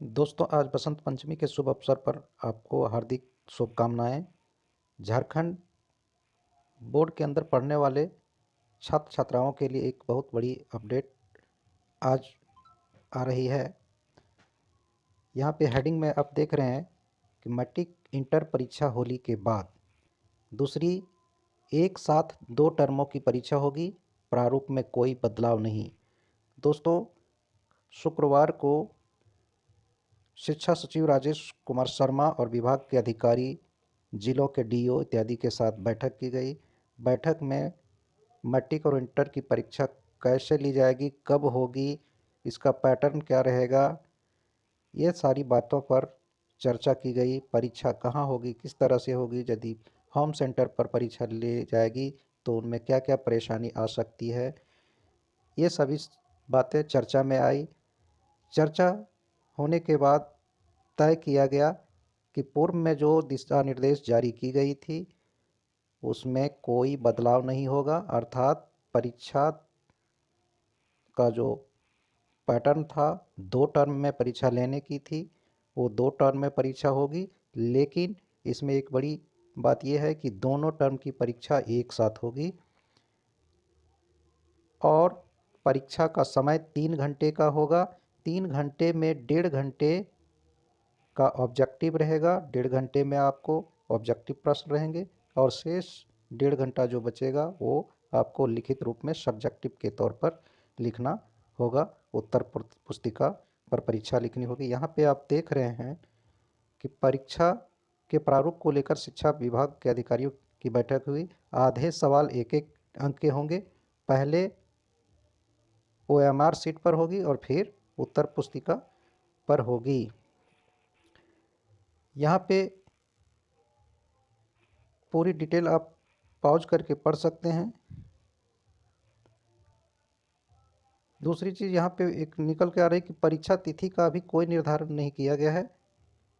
दोस्तों, आज बसंत पंचमी के शुभ अवसर पर आपको हार्दिक शुभकामनाएं। झारखंड बोर्ड के अंदर पढ़ने वाले छात्र छात्राओं के लिए एक बहुत बड़ी अपडेट आज आ रही है। यहाँ पे हेडिंग में आप देख रहे हैं कि मैट्रिक इंटर परीक्षा होली के बाद दूसरी एक साथ 2 टर्मों की परीक्षा होगी। प्रारूप में कोई बदलाव नहीं। दोस्तों, शुक्रवार को शिक्षा सचिव राजेश कुमार शर्मा और विभाग के अधिकारी, जिलों के डीओ इत्यादि के साथ बैठक की गई। बैठक में मैट्रिक और इंटर की परीक्षा कैसे ली जाएगी, कब होगी, इसका पैटर्न क्या रहेगा, ये सारी बातों पर चर्चा की गई। परीक्षा कहाँ होगी, किस तरह से होगी, यदि होम सेंटर पर परीक्षा ली जाएगी तो उनमें क्या क्या परेशानी आ सकती है, ये सभी बातें चर्चा में आई। चर्चा होने के बाद तय किया गया कि पूर्व में जो दिशा निर्देश जारी की गई थी उसमें कोई बदलाव नहीं होगा। अर्थात परीक्षा का जो पैटर्न था, 2 टर्म में परीक्षा लेने की थी, वो 2 टर्म में परीक्षा होगी। लेकिन इसमें एक बड़ी बात यह है कि दोनों टर्म की परीक्षा एक साथ होगी और परीक्षा का समय 3 घंटे का होगा। 3 घंटे में 1.5 घंटे का ऑब्जेक्टिव रहेगा। 1.5 घंटे में आपको ऑब्जेक्टिव प्रश्न रहेंगे और शेष 1.5 घंटा जो बचेगा वो आपको लिखित रूप में सब्जेक्टिव के तौर पर लिखना होगा। उत्तर पुस्तिका पर परीक्षा लिखनी होगी। यहाँ पे आप देख रहे हैं कि परीक्षा के प्रारूप को लेकर शिक्षा विभाग के अधिकारियों की बैठक हुई। आधे सवाल 1-1 अंक के होंगे। पहले OMR सीट पर होगी और फिर उत्तर पुस्तिका पर होगी। यहाँ पे पूरी डिटेल आप पॉज करके पढ़ सकते हैं। दूसरी चीज़ यहाँ पे एक निकल के आ रही है कि परीक्षा तिथि का अभी कोई निर्धारण नहीं किया गया है,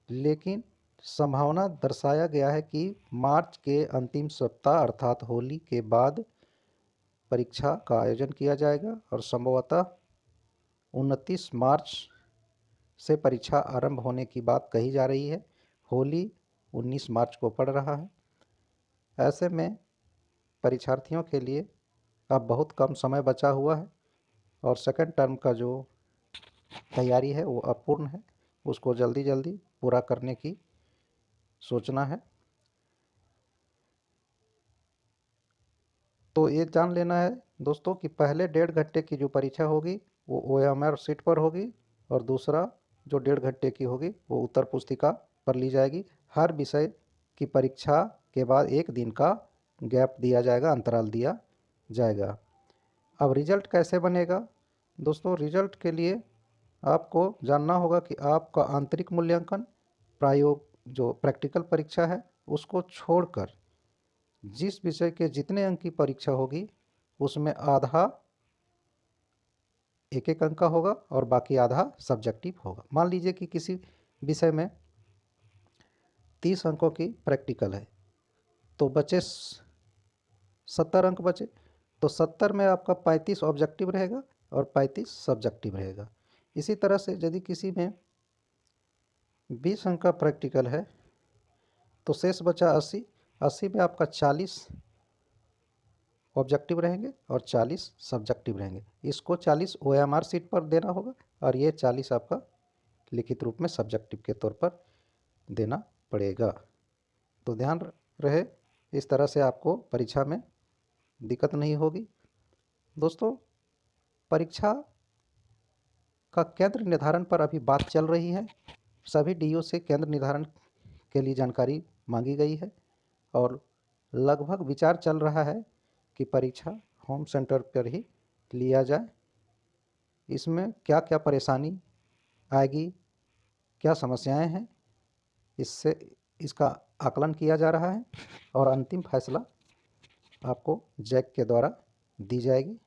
लेकिन संभावना दर्शाया गया है कि मार्च के अंतिम सप्ताह अर्थात होली के बाद परीक्षा का आयोजन किया जाएगा और संभवतः 29 मार्च से परीक्षा आरंभ होने की बात कही जा रही है। होली 19 मार्च को पड़ रहा है। ऐसे में परीक्षार्थियों के लिए अब बहुत कम समय बचा हुआ है और सेकंड टर्म का जो तैयारी है वो अपूर्ण है, उसको जल्दी जल्दी पूरा करने की सोचना है। तो ये जान लेना है दोस्तों कि पहले 1.5 घंटे की जो परीक्षा होगी वो OMR सीट पर होगी और दूसरा जो 1.5 घंटे की होगी वो उत्तर पुस्तिका पर ली जाएगी। हर विषय की परीक्षा के बाद 1 दिन का गैप दिया जाएगा, अंतराल दिया जाएगा। अब रिजल्ट कैसे बनेगा दोस्तों? रिजल्ट के लिए आपको जानना होगा कि आपका आंतरिक मूल्यांकन, प्रायोग जो प्रैक्टिकल परीक्षा है उसको छोड़कर जिस विषय के जितने अंक की परीक्षा होगी उसमें आधा 1-1 अंक का होगा और बाकी आधा सब्जेक्टिव होगा। मान लीजिए कि किसी विषय में 30 अंकों की प्रैक्टिकल है तो बचे 70 अंक बचे, तो 70 में आपका 35 ऑब्जेक्टिव रहेगा और 35 सब्जेक्टिव रहेगा। इसी तरह से यदि किसी में 20 अंक का प्रैक्टिकल है तो शेष बचा 80। 80 में आपका 40 ऑब्जेक्टिव रहेंगे और 40 सब्जेक्टिव रहेंगे। इसको 40 OMR सीट पर देना होगा और ये 40 आपका लिखित रूप में सब्जेक्टिव के तौर पर देना पड़ेगा। तो ध्यान रहे, इस तरह से आपको परीक्षा में दिक्कत नहीं होगी। दोस्तों, परीक्षा का केंद्र निर्धारण पर अभी बात चल रही है। सभी डीओ से केंद्र निर्धारण के लिए जानकारी मांगी गई है और लगभग विचार चल रहा है कि परीक्षा होम सेंटर पर ही लिया जाए। इसमें क्या क्या परेशानी आएगी, क्या समस्याएं हैं, इससे इसका आकलन किया जा रहा है और अंतिम फैसला आपको जैक के द्वारा दी जाएगी।